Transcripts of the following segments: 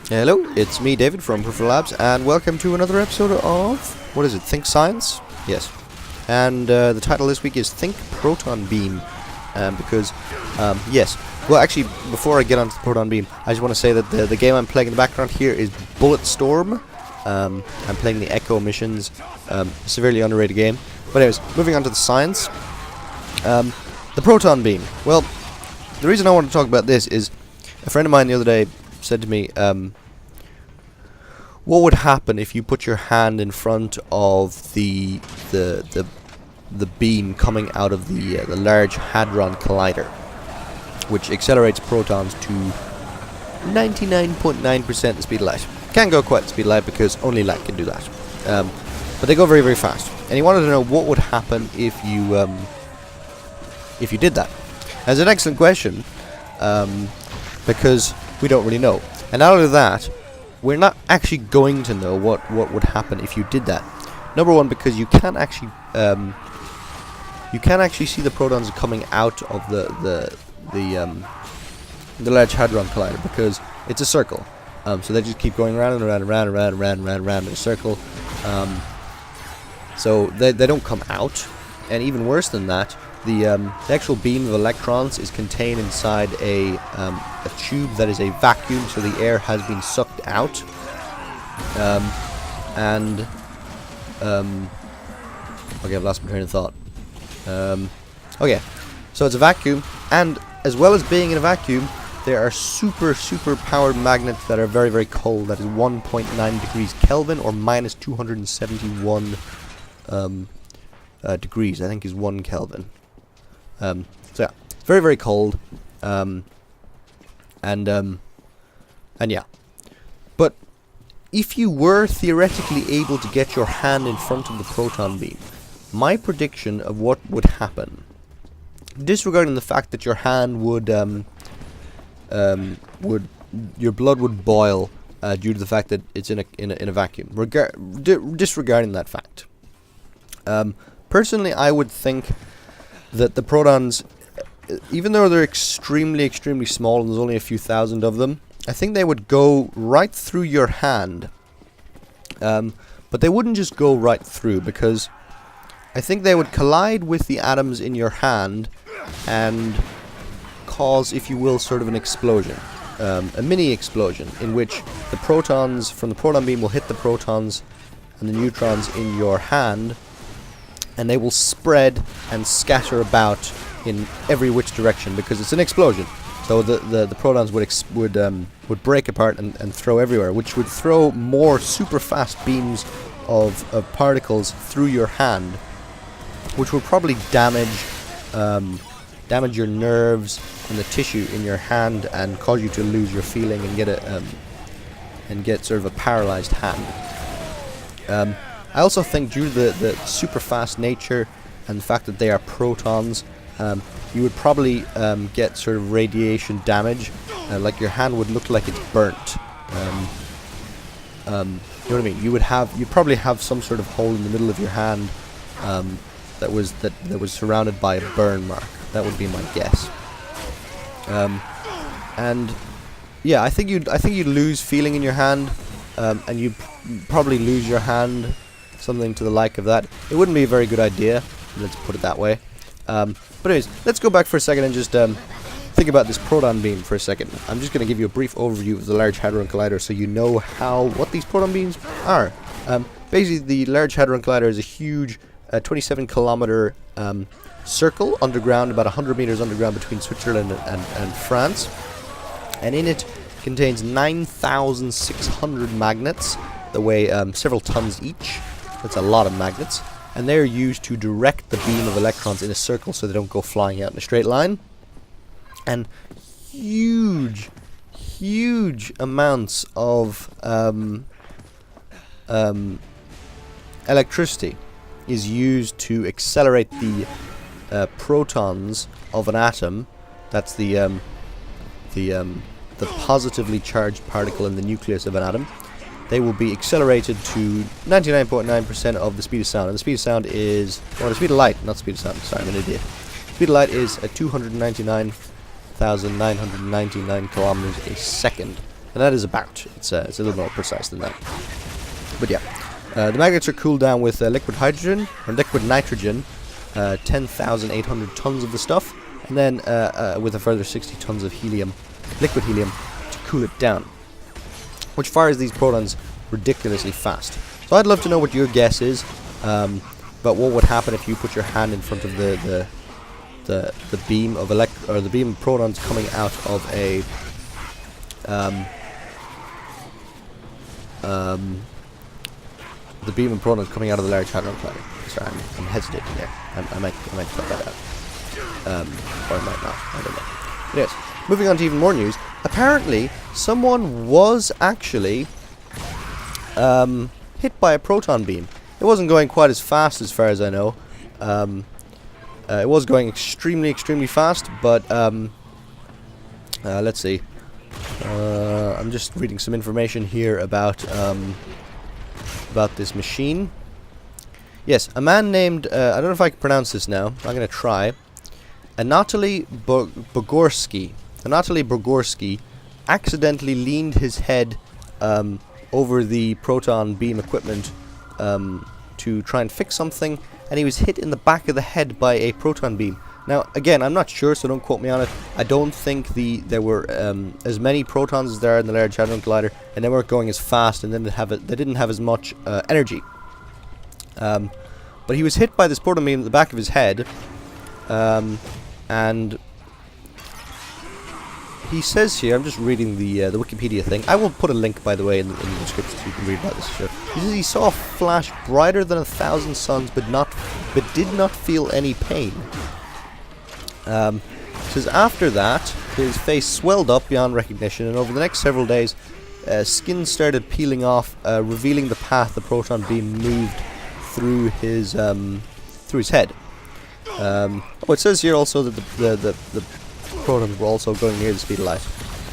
Hello, it's me, David, from Peripheral Labs, and welcome to another episode of, what is it, Think Science? Yes. And the title this week is Think Proton Beam, yes. Well, actually, before I get onto the Proton Beam, I just want to say that the game I'm playing in the background here is Bulletstorm. I'm playing the Echo missions, severely underrated game. But anyways, moving on to the science. The Proton Beam. Well, the reason I want to talk about this is a friend of mine the other day said to me, what would happen if you put your hand in front of the beam coming out of the Large Hadron Collider, which accelerates protons to 99.9% the speed of light. Can't go quite the speed of light because only light can do that, but they go very, very fast. And he wanted to know what would happen if you did that. That's an excellent question, because we don't really know. And not only that, we're not actually going to know what would happen if you did that. Number one, because you can't actually see the protons coming out of the Large Hadron Collider because it's a circle. So they just keep going around and around and around and around and around and around, and around in a circle. So they don't come out. And even worse than that, the actual beam of electrons is contained inside a tube that is a vacuum, so the air has been sucked out. Okay, I've lost my train of thought. Okay, so it's a vacuum, and as well as being in a vacuum, there are super powered magnets that are very, very cold. That is 1.9 degrees Kelvin, or minus 271 degrees, I think is 1 Kelvin. So yeah, very, very cold, and yeah. But if you were theoretically able to get your hand in front of the proton beam, my prediction of what would happen, disregarding the fact that your hand your blood would boil due to the fact that it's in a vacuum. Disregarding that fact, personally, I would think that the protons, even though they're extremely small and there's only a few thousand of them, I think they would go right through your hand. But they wouldn't just go right through, because I think they would collide with the atoms in your hand and cause, if you will, sort of an explosion. A mini explosion in which the protons from the proton beam will hit the protons and the neutrons in your hand, and they will spread and scatter about in every which direction because it's an explosion. So the protons would break apart and throw everywhere, which would throw more super fast beams of particles through your hand, which will probably damage your nerves and the tissue in your hand and cause you to lose your feeling and get sort of a paralyzed hand. I also think due to the super fast nature and the fact that they are protons, you would probably get sort of radiation damage, like your hand would look like it's burnt. You know what I mean? You'd probably have some sort of hole in the middle of your hand that was surrounded by a burn mark. That would be my guess. And yeah, I think you'd lose feeling in your hand, and you'd probably lose your hand. Something to the like of that. It wouldn't be a very good idea, let's put it that way. But anyways, let's go back for a second and just think about this proton beam for a second. I'm just going to give you a brief overview of the Large Hadron Collider so you know what these proton beams are. Basically, the Large Hadron Collider is a huge 27-kilometer circle underground, about 100 meters underground between Switzerland and France. And in it contains 9,600 magnets that weigh several tons each. That's a lot of magnets, and they're used to direct the beam of electrons in a circle so they don't go flying out in a straight line. And huge amounts of electricity is used to accelerate the protons of an atom. That's the positively charged particle in the nucleus of an atom. They will be accelerated to 99.9% of the speed of sound. And the speed of sound is, or the speed of light, not speed of sound, sorry, I'm an idiot. The speed of light is at 299,999 kilometers a second. and that is about. It's a little more precise than that. But yeah, the magnets are cooled down with liquid hydrogen or liquid nitrogen, 10,800 tons of the stuff, and then with a further 60 tons of helium, liquid helium, to cool it down, which fires these protons ridiculously fast. So I'd love to know what your guess is about what would happen if you put your hand in front of the beam of the beam of protons coming out of a the beam of protons coming out of the Large Hadron Collider. Sorry, I'm hesitating there. I might cut that out. Or I might not. I don't know. Anyways, moving on to even more news. Apparently, someone was actually hit by a proton beam. It wasn't going quite as fast as far as I know. It was going extremely fast, but let's see. I'm just reading some information here about this machine. Yes, a man named I don't know if I can pronounce this now. I'm going to try. Anatoly Bogorsky accidentally leaned his head over the proton beam equipment to try and fix something, and he was hit in the back of the head by a proton beam. Now, again, I'm not sure, so don't quote me on it. I don't think there were as many protons as there are in the Large Hadron Collider, and they weren't going as fast, and then they didn't have as much energy. But he was hit by this proton beam in the back of his head, and he says here, I'm just reading the Wikipedia thing. I will put a link, by the way, in the description so you can read about this shit. He says he saw a flash brighter than 1,000 suns, but did not feel any pain. Says after that, his face swelled up beyond recognition, and over the next several days, skin started peeling off, revealing the path the proton beam moved through his head. It says here also that the protons were also going near the speed of light,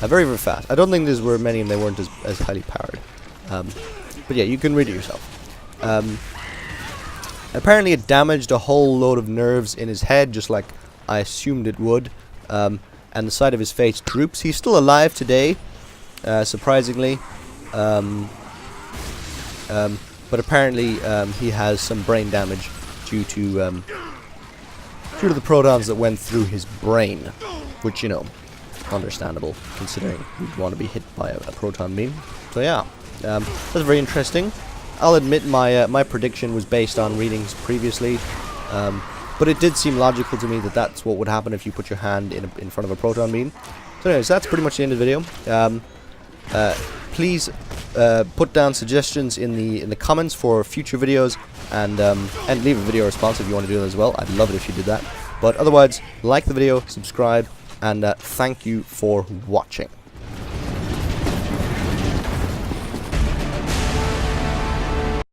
very fast. I don't think there were many, and they weren't as highly powered. But yeah, you can read it yourself. Apparently, it damaged a whole load of nerves in his head, just like I assumed it would, and the side of his face droops. He's still alive today, surprisingly, but apparently he has some brain damage due to the protons that went through his brain, which, you know, understandable considering you'd want to be hit by a proton beam. So yeah, that's very interesting. I'll admit my prediction was based on readings previously. But it did seem logical to me that that's what would happen if you put your hand in front of a proton beam. So anyways, that's pretty much the end of the video. Please put down suggestions in the comments for future videos, and leave a video response if you want to do that as well. I'd love it if you did that. But otherwise, like the video, subscribe, and thank you for watching.